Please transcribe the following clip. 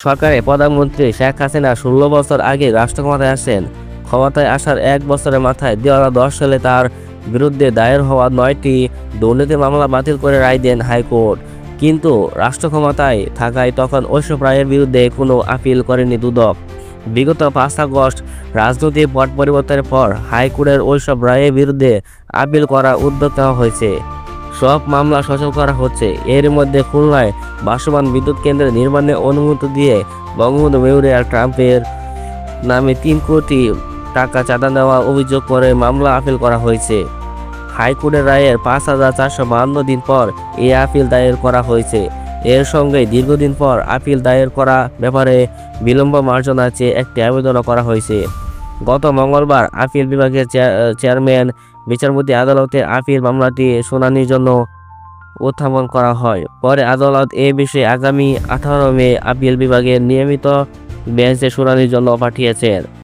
সরকারে প্রধানমন্ত্রী শেখ হাসিনা ১৬ বছর আগে রাষ্ট্র ক্ষমতায় আসেন। ক্ষমতায় আসার ১ বছরের মাথায় ২০১০ সালে তার বিরুদ্ধে দায়ের হওয়া ৯টি দুর্নীতি মামলা বাতিল করে রায় দেন হাইকোর্ট। কিন্তু রাষ্ট্র ক্ষমতায় থাকায় তখন ওইসব রায়ের বিরুদ্ধে কোনো আপিল করেনি দুদক। বিগত ৫ আগস্ট রাজনৈতিক পট পরিবর্তনের পর হাইকোর্টের ওইসব রায়ের বিরুদ্ধে আপিল করার উদ্যোগ নেওয়া হয়েছে। সব মামলা সচল করা হচ্ছে। এর মধ্যে খুলনায় ভাসমান বিদ্যুৎ কেন্দ্রের নির্মাণের অনুমতি দিয়ে বঙ্গবন্ধু মেমোরিয়াল ট্রাম্পের নামে ৩ কোটি টাকা চাঁদা নেওয়ার অভিযোগ করে মামলা আপিল করা হয়েছে। হাইকোর্টের রায়ের ৫,৪৫২ দিন পর এই আপিল দায়ের করা হয়েছে। এর সঙ্গে দীর্ঘদিন পর আপিল দায়ের করা ব্যাপারে বিলম্ব মার্জনা চেয়ে একটি আবেদনও করা হয়েছে। গত মঙ্গলবার আপিল বিভাগের চেয়ারম্যান বিচারপতি আদালতে আপিল মামলাটি শুনানির জন্য উত্থাপন করা হয়। পরে আদালত এ বিষয়ে আগামী ১৮ মে আপিল বিভাগের নিয়মিত বেঞ্চে শুনানির জন্য পাঠিয়েছেন।